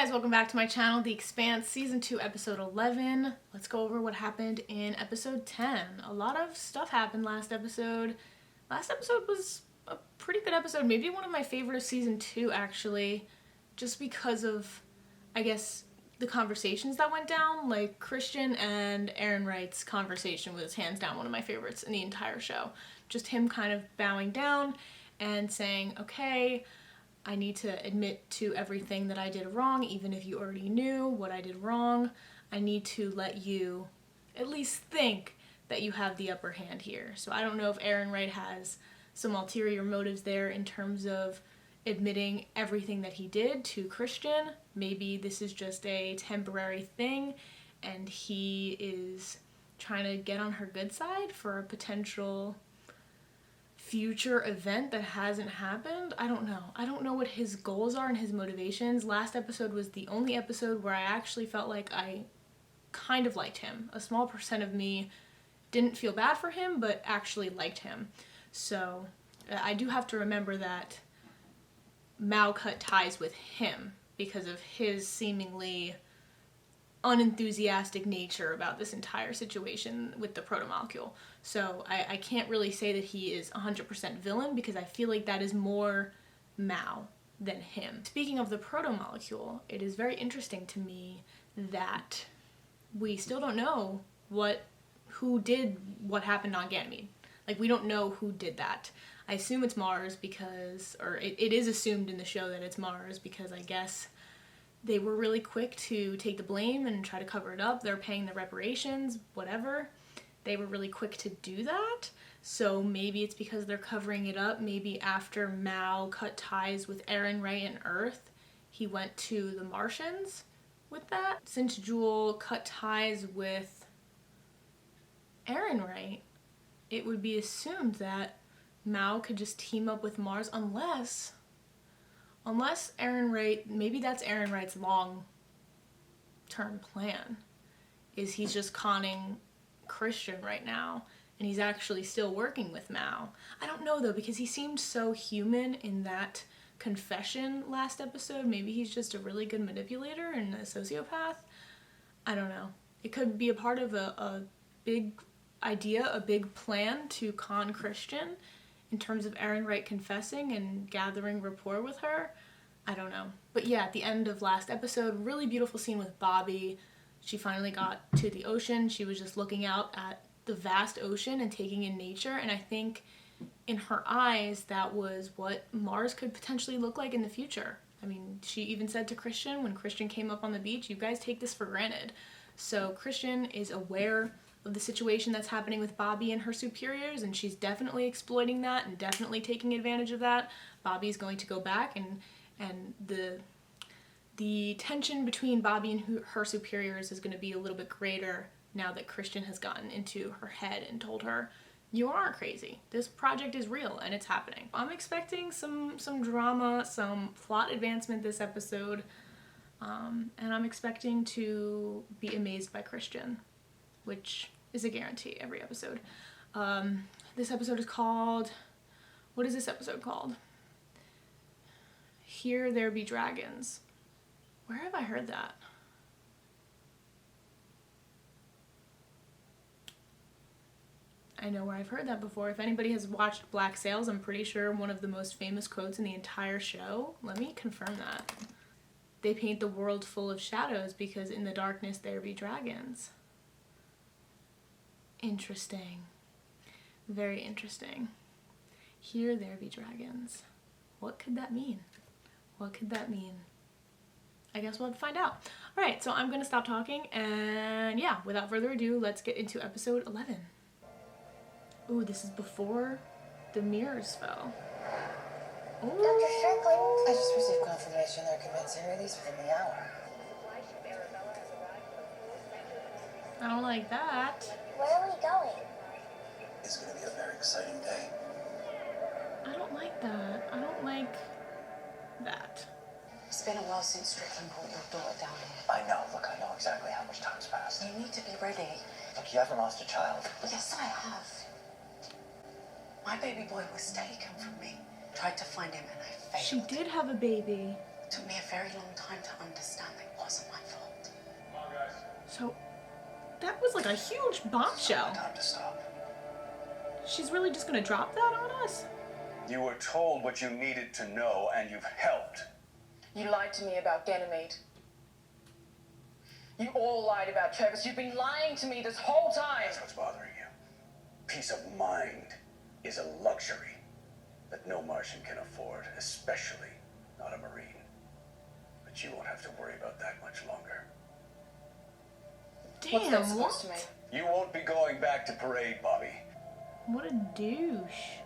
guys, welcome back to my channel, The Expanse, Season 2, Episode 11. Let's go over what happened in Episode 10. A lot of stuff happened last episode. Last episode was a pretty good episode, maybe one of my favorite of Season 2, actually, just because of, I guess, the conversations that went down. Like, Christian and Aaron Wright's conversation was hands down one of my favorites in the entire show. Just him kind of bowing down and saying, okay, I need to admit to everything that I did wrong, even if you already knew what I did wrong. I need to let you at least think that you have the upper hand here. So I don't know if Aaron Wright has some ulterior motives there in terms of admitting everything that he did to Christian. Maybe this is just a temporary thing and he is trying to get on her good side for a potential future event that hasn't happened. I don't know. I don't know what his goals are and his motivations. Last episode was the only episode where I actually felt like I kind of liked him. A small percent of me didn't feel bad for him, but actually liked him. So I do have to remember that Mao cut ties with him because of his seemingly unenthusiastic nature about this entire situation with the protomolecule. So I can't really say that he is 100% villain because I feel like that is more Mao than him. Speaking of the protomolecule, it is very interesting to me that we still don't know who did what happened on Ganymede. Like, we don't know who did that. I assume it's Mars because, or it is assumed in the show that it's Mars because I guess they were really quick to take the blame and try to cover it up. They're paying the reparations, whatever. They were really quick to do that. So maybe it's because they're covering it up. Maybe after Mao cut ties with Aaron Wright and Earth, he went to the Martians with that. Since Jewel cut ties with Aaron Wright, it would be assumed that Mao could just team up with Mars unless Aaron Wright, maybe that's Aaron Wright's long-term plan, is he's just conning Christian right now, and he's actually still working with Mao. I don't know though, because he seemed so human in that confession last episode. Maybe he's just a really good manipulator and a sociopath. I don't know. It could be a part of a big idea, a big plan to con Christian in terms of Aaron Wright confessing and gathering rapport with her. I don't know. But yeah, at the end of last episode, really beautiful scene with Bobby. She finally got to the ocean. She was just looking out at the vast ocean and taking in nature. And I think in her eyes, that was what Mars could potentially look like in the future. I mean, she even said to Christian, when Christian came up on the beach, you guys take this for granted. So Christian is aware of the situation that's happening with Bobby and her superiors, and she's definitely exploiting that and definitely taking advantage of that. Bobby's going to go back, and the tension between Bobby and her superiors is going to be a little bit greater now that Christian has gotten into her head and told her, you aren't crazy. This project is real and it's happening. I'm expecting some drama, some plot advancement this episode, and I'm expecting to be amazed by Christian, which is a guarantee every episode. This episode is called, what is this episode called? Here There Be Dragons. Where have I heard that? I know where I've heard that before. If anybody has watched Black Sails, I'm pretty sure one of the most famous quotes in the entire show. Let me confirm that. They paint the world full of shadows because in the darkness there be dragons. Interesting. Very interesting. Here there be dragons. What could that mean? What could that mean? I guess we'll have to find out. Alright, so I'm going to stop talking, and yeah, without further ado, let's get into episode 11. Ooh, this is before the mirrors fell. Ooh. Dr. Strickland, I just received confirmation they're commencing release within the hour. I don't like that. Where are we going? It's going to be a very exciting day. I don't like that. I don't like that. It's been a while since Strickland brought your daughter down here. I know. Look, I know exactly how much time's passed. You need to be ready. Look, you haven't lost a child. Yes, I have. My baby boy was taken from me. Tried to find him and I failed. She did have a baby. It took me a very long time to understand So, that was like a huge bombshell. Time to stop. She's really just gonna drop that on us? You were told what you needed to know, and you've helped. You lied to me about Ganymede. You all lied about Travis. You've been lying to me this whole time. That's what's bothering you. Peace of mind is a luxury that no Martian can afford, especially not a Marine. But you won't have to worry about that much longer. Damn, What's that supposed to mean? You won't be going back to parade, Bobby. What a douche.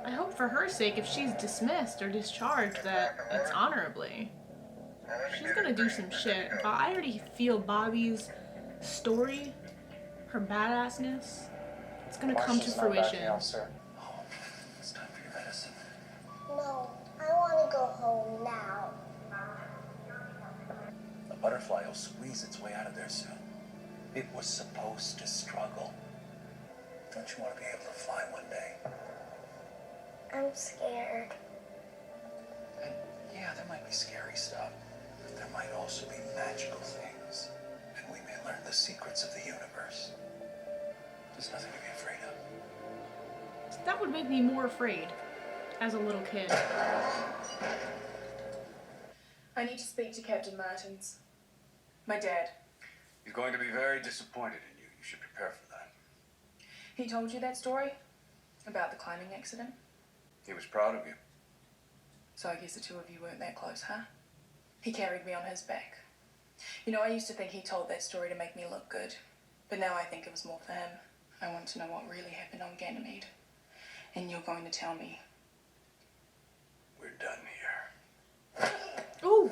I hope for her sake, if she's dismissed or discharged, that it's honorably. She's gonna do some shit, but I already feel Bobby's story, her badassness, it's gonna come to fruition. Oh, it's time for your medicine. No, I want to go home now. The butterfly will squeeze its way out of there soon. It was supposed to struggle. Don't you want to be able to fly one day? I'm scared. And yeah, there might be scary stuff, but there might also be magical things. And we may learn the secrets of the universe. There's nothing to be afraid of. That would make me more afraid as a little kid. I need to speak to Captain Martins. My dad. He's going to be very disappointed in you. You should prepare for that. He told you that story? About the climbing accident? He was proud of you. So I guess the two of you weren't that close, huh? He carried me on his back. You know, I used to think he told that story to make me look good. But now I think it was more for him. I want to know what really happened on Ganymede. And you're going to tell me. We're done here. Ooh!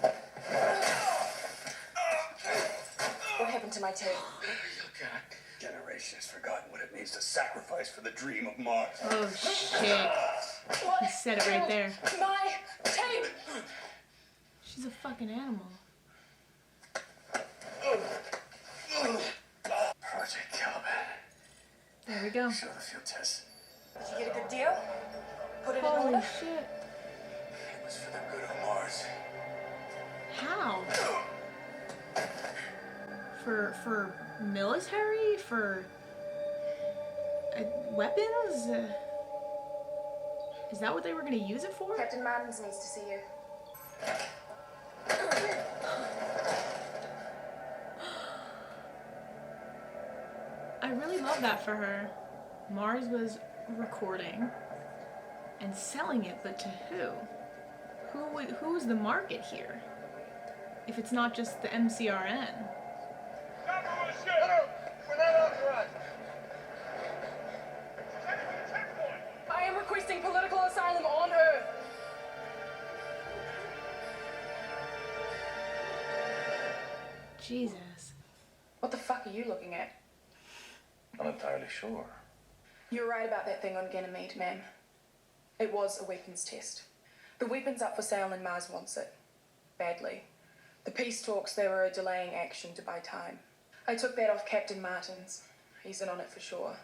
What happened to my tape? Look at it. Generation has forgotten what it means to sacrifice for the dream of Mars. Oh shit. What? He said it right there. My tape! She's a fucking animal. Project Caliban. There we go. Show the field test. Did you get a good deal? Put it in Holy order? shit. It was for the good of Mars. How? For military? For weapons? Is that what they were gonna use it for? Captain Martins needs to see you. I really love that for her. Mars was recording and selling it, but to who? Who's the market here? If it's not just the MCRN. I am requesting political asylum on Earth. Jesus. What the fuck are you looking at? I'm not entirely sure. You're right about that thing on Ganymede, ma'am. It was a weapons test. The weapon's up for sale and Mars wants it. Badly. The peace talks, they were delaying action to buy time. I took that off Captain Martins. He's in on it for sure.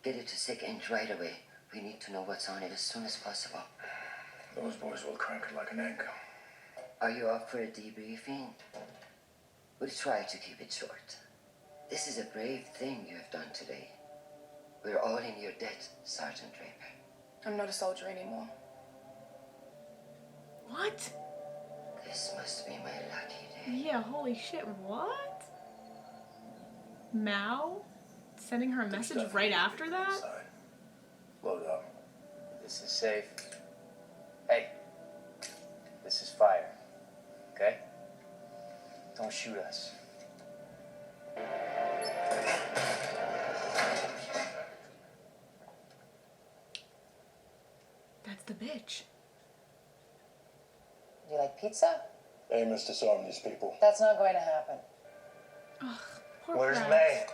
Get it to sick end right away. We need to know what's on it as soon as possible. Those boys will crack it like an egg. Are you up for a debriefing? We'll try to keep it short. This is a brave thing you have done today. We're all in your debt, Sergeant Draper. I'm not a soldier anymore. What? This must be my lucky day. Yeah, holy shit, what? Mao? Sending her a message right after that? Load up. This is safe. Hey, this is fire. Okay? Don't shoot us. That's the bitch. You like pizza? Aim is to disarm these people. That's not going to happen. Ugh, poor Where's Kratz. May?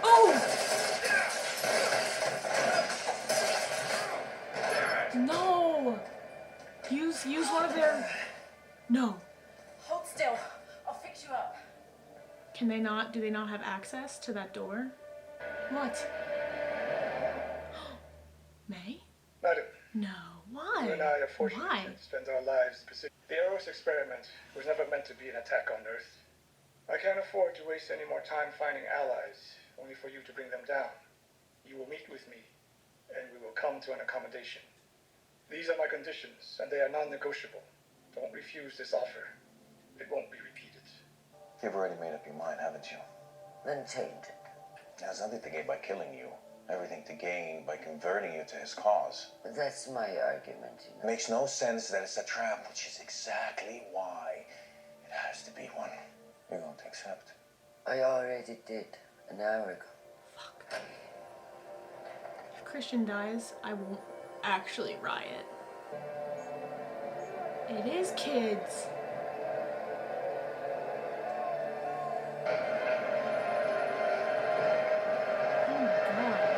Oh! No! Use one of their... No. Hold still. I'll fix you up. Can they not... Do they not have access to that door? What? May? Madam. No. Why? Why? You and I, unfortunately, Why? spend our lives pursuing. The Eros experiment was never meant to be an attack on Earth. I can't afford to waste any more time finding allies, only for you to bring them down. You will meet with me, and we will come to an accommodation. These are my conditions, and they are non-negotiable. Don't refuse this offer. It won't be repeated. You've already made up your mind, haven't you? Then change it. There's nothing to gain by killing you. Everything to gain by converting you to his cause. But that's my argument, you It know. makes no sense that it's a trap, which is exactly why it has to be one. You're going to accept. I already did an hour ago. Fuck. If Christian dies, I won't actually riot. It is kids. Oh my god.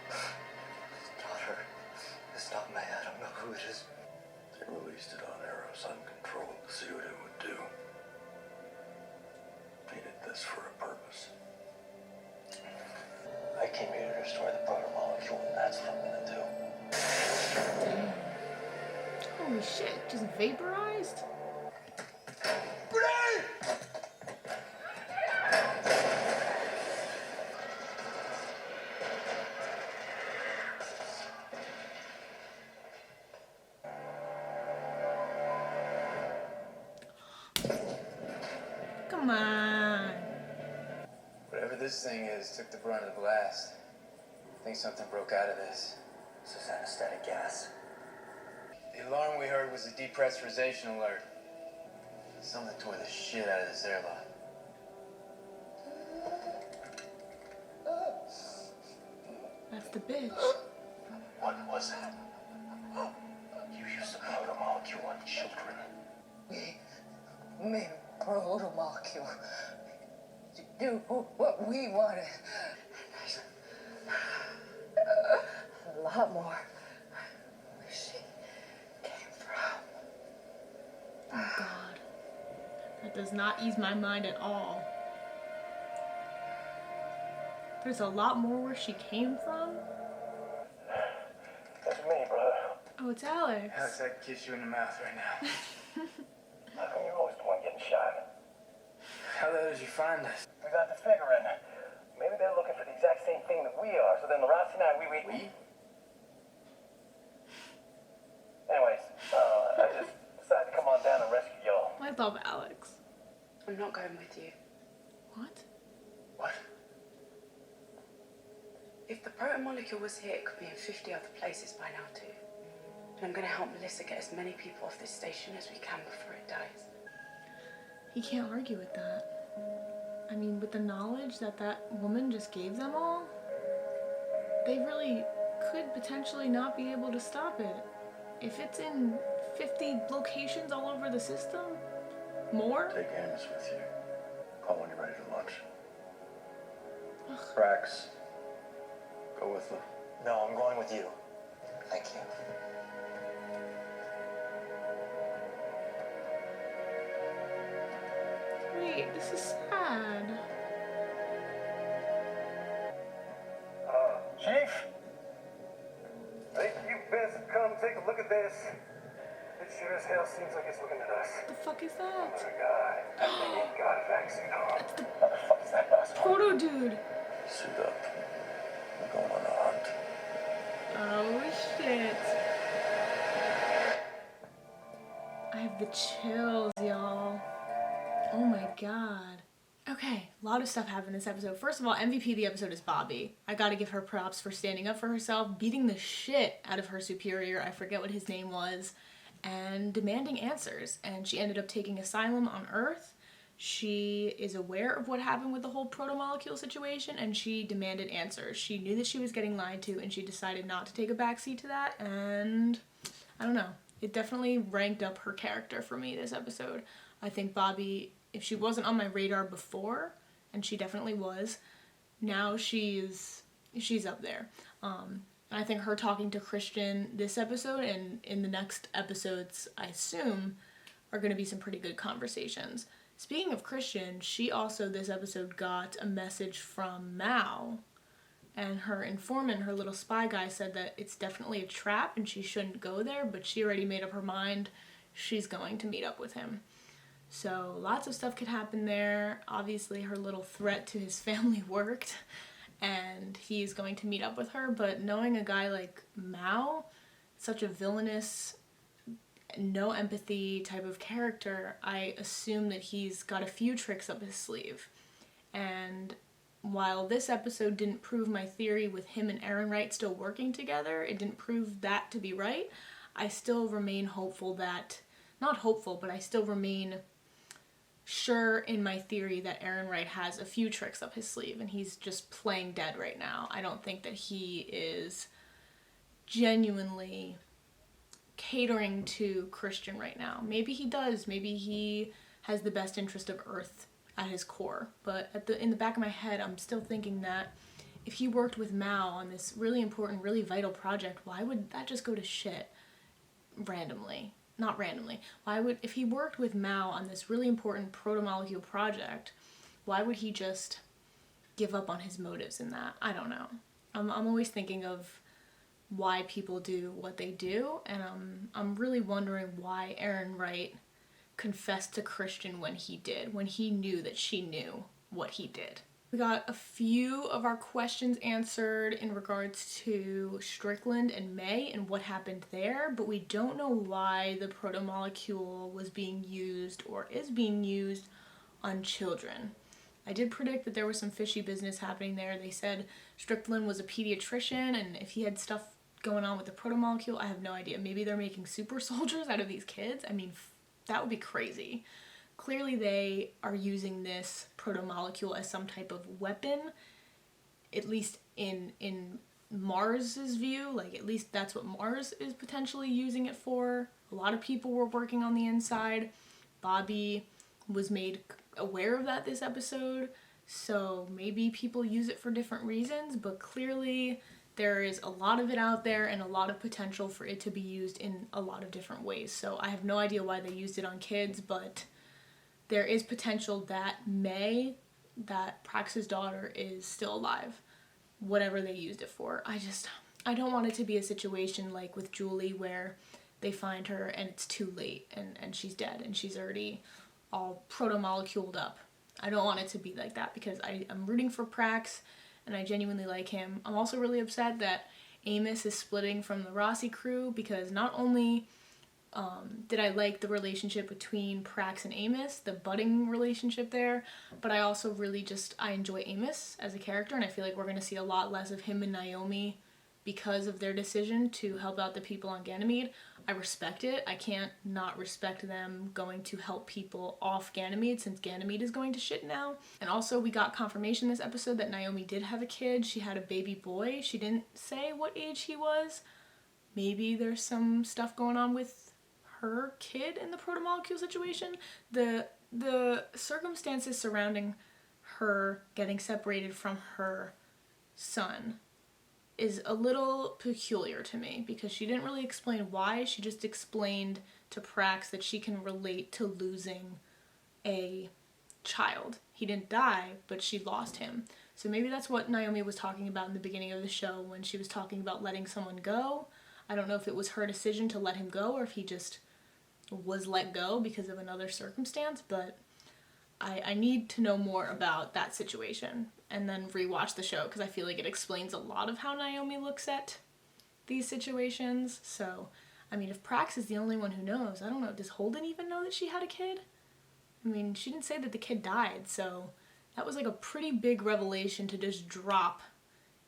His daughter is not mad. I don't know who it is. They released it on Eros uncontrolled to see what it would do. They did this for a purpose. I came here to destroy the proto-molecule, and that's what I'm gonna do. Holy shit, just vaporized? Come on. Whatever this thing is took the brunt of the blast. I think something broke out of this. This is anesthetic gas. The alarm we heard was a depressurization alert. Something tore the shit out of this airlock. That's the bitch. What was it? You used the proto-molecule on children. We made a proto-molecule to do what we wanted. A lot more where she came from. Oh god. That does not ease my mind at all. There's a lot more where she came from? That's me, brother. Oh, it's Alex. Alex, I could kiss you in the mouth right now. How come you're always the one getting shot? How the hell did you find us? We got the figuring. Maybe they're looking for the exact same thing that we are. So then Rossi and I, we. Anyways, I just decided to come on down and rescue y'all. I love Alex. I'm not going with you. What? What? If the proto-molecule was here, it could be in 50 other places by now too. And I'm going to help Melissa get as many people off this station as we can before it dies. He can't argue with that. I mean, with the knowledge that that woman just gave them all, they really could potentially not be able to stop it. If it's in 50 locations all over the system, more? Take Amos with you. Call when you're ready to launch. Brax, go with them. No, I'm going with you. Thank you. Wait, this is sad. Chief? I think you best come take a look at this. It sure as hell seems like it's looking at us. What the fuck is Oh that? my god. That thing ain't got a vaccine on. What the fuck is that bastard? Proto dude. Suit up. We're going on a hunt. Oh shit. I have the chills, y'all. Oh my god. Okay, a lot of stuff happened this episode. First of all, MVP of the episode is Bobby. I gotta give her props for standing up for herself, beating the shit out of her superior, I forget what his name was, and demanding answers. And she ended up taking asylum on Earth. She is aware of what happened with the whole proto-molecule situation, and she demanded answers. She knew that she was getting lied to, and she decided not to take a backseat to that, and I don't know. It definitely ranked up her character for me this episode. I think Bobby, if she wasn't on my radar before, and she definitely was, now she's up there. I think her talking to Christian this episode and in the next episodes, I assume, are going to be some pretty good conversations. Speaking of Christian, she also this episode got a message from Mao, and her informant, her little spy guy, said that it's definitely a trap and she shouldn't go there, but she already made up her mind she's going to meet up with him. So lots of stuff could happen there. Obviously her little threat to his family worked, and he's going to meet up with her, but knowing a guy like Mao, such a villainous, no empathy type of character, I assume that he's got a few tricks up his sleeve. And while this episode didn't prove my theory with him and Aaron Wright still working together, it didn't prove that to be right, I still remain hopeful that, not hopeful, but I still remain sure in my theory that Aaron Wright has a few tricks up his sleeve and he's just playing dead right now. I don't think that he is genuinely catering to Christian right now. Maybe he does. Maybe he has the best interest of Earth at his core. But in the back of my head, I'm still thinking that if he worked with Mao on this really important, really vital project, why would that just go to shit randomly? Not randomly. If he worked with Mao on this really important proto-molecule project, why would he just give up on his motives in that? I don't know. I'm always thinking of why people do what they do, and I'm really wondering why Aaron Wright confessed to Christian when he did, when he knew that she knew what he did. We got a few of our questions answered in regards to Strickland and May and what happened there, but we don't know why the proto-molecule was being used or is being used on children. I did predict that there was some fishy business happening there. They said Strickland was a pediatrician, and if he had stuff going on with the proto-molecule, I have no idea. Maybe they're making super soldiers out of these kids. I mean, that would be crazy. Clearly they are using this proto-molecule as some type of weapon, at least in Mars's view. Like, at least that's what Mars is potentially using it for. A lot of people were working on the inside. Bobby was made aware of that this episode, so maybe people use it for different reasons, but clearly there is a lot of it out there and a lot of potential for it to be used in a lot of different ways. So I have no idea why they used it on kids, but there is potential that May, that Prax's daughter, is still alive, whatever they used it for. I don't want it to be a situation like with Julie where they find her and it's too late and she's dead and she's already all proto-moleculed up. I don't want it to be like that because I'm rooting for Prax and I genuinely like him. I'm also really upset that Amos is splitting from the Rossi crew because not only did I like the relationship between Prax and Amos, the budding relationship there, but I also really I enjoy Amos as a character, and I feel like we're going to see a lot less of him and Naomi because of their decision to help out the people on Ganymede. I respect it. I can't not respect them going to help people off Ganymede since Ganymede is going to shit now. And also we got confirmation this episode that Naomi did have a kid. She had a baby boy. She didn't say what age he was. Maybe there's some stuff going on with her kid in the proto-molecule situation. The circumstances surrounding her getting separated from her son is a little peculiar to me because she didn't really explain why. She just explained to Prax that she can relate to losing a child. He didn't die, but she lost him. So maybe that's what Naomi was talking about in the beginning of the show when she was talking about letting someone go. I don't know if it was her decision to let him go or if he just was let go because of another circumstance, but I need to know more about that situation and then rewatch the show because I feel like it explains a lot of how Naomi looks at these situations. So, I mean, if Prax is the only one who knows, I don't know, does Holden even know that she had a kid? I mean, she didn't say that the kid died, so that was like a pretty big revelation to just drop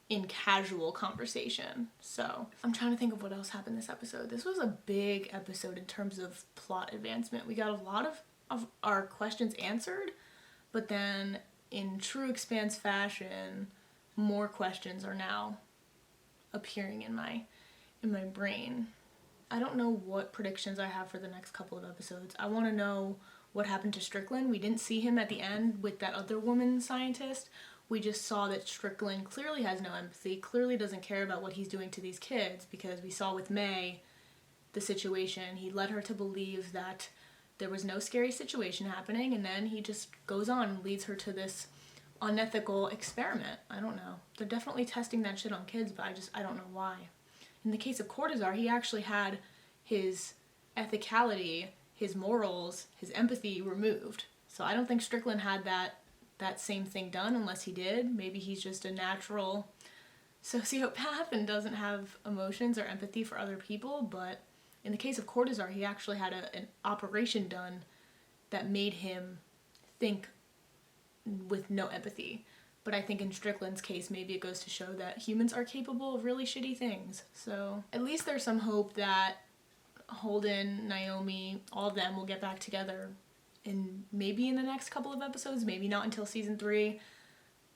in casual conversation. So I'm trying to think of what else happened this episode. This was a big episode in terms of plot advancement. We got a lot of our questions answered, but then in true Expanse fashion, more questions are now appearing in my brain. I don't know what predictions I have for the next couple of episodes. I want to know what happened to Strickland. We didn't see him at the end with that other woman scientist. We just saw that Strickland clearly has no empathy, clearly doesn't care about what he's doing to these kids, because we saw with May the situation. He led her to believe that There was no scary situation happening, and then he just goes on and leads her to this unethical experiment. I don't know. They're definitely testing that shit on kids, but I don't know why. In the case of Cortazar, he actually had his ethicality, his morals, his empathy removed. So I don't think Strickland had that same thing done, unless he did. Maybe he's just a natural sociopath and doesn't have emotions or empathy for other people, but in the case of Cortazar, he actually had an operation done that made him think with no empathy. But I think in Strickland's case, maybe it goes to show that humans are capable of really shitty things. So at least there's some hope that Holden, Naomi, all of them will get back together maybe in the next couple of episodes, maybe not until season 3.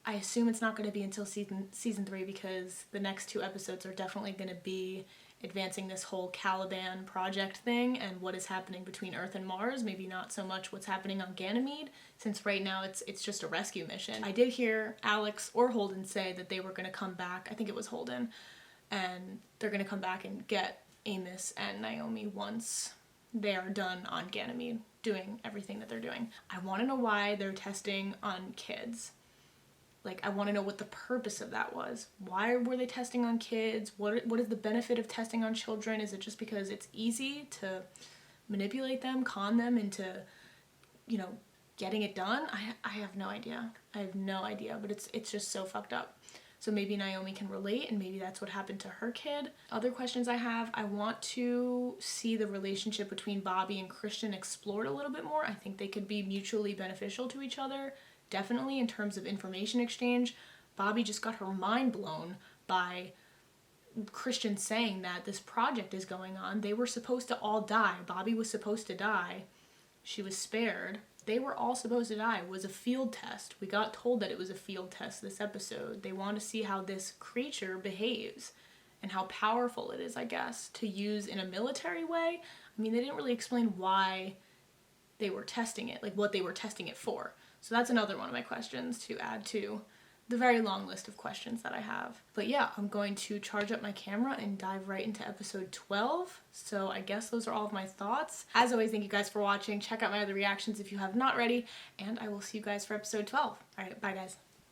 I assume it's not going to be until season 3 because the next 2 episodes are definitely going to be advancing this whole Caliban project thing and what is happening between Earth and Mars, maybe not so much what's happening on Ganymede, since right now it's just a rescue mission. I did hear Alex or Holden say that they were going to come back, I think it was Holden, and they're going to come back and get Amos and Naomi once they are done on Ganymede doing everything that they're doing. I want to know why they're testing on kids. Like, I want to know what the purpose of that was. Why were they testing on kids? What is the benefit of testing on children? Is it just because it's easy to manipulate them, con them into, getting it done? I have no idea. I have no idea, but it's just so fucked up. So maybe Naomi can relate, and maybe that's what happened to her kid. Other questions I have, I want to see the relationship between Bobby and Christian explored a little bit more. I think they could be mutually beneficial to each other. Definitely in terms of information exchange. Bobby just got her mind blown by Christian saying that this project is going on. They were supposed to all die. Bobby was supposed to die. She was spared. They were all supposed to die. It was a field test. We got told that it was a field test this episode. They want to see how this creature behaves and how powerful it is, I guess, to use in a military way. I mean, they didn't really explain why they were testing it, like what they were testing it for. So that's another one of my questions to add to the very long list of questions that I have. But yeah, I'm going to charge up my camera and dive right into episode 12. So I guess those are all of my thoughts. As always, thank you guys for watching. Check out my other reactions if you have not already, and I will see you guys for episode 12. All right, bye guys.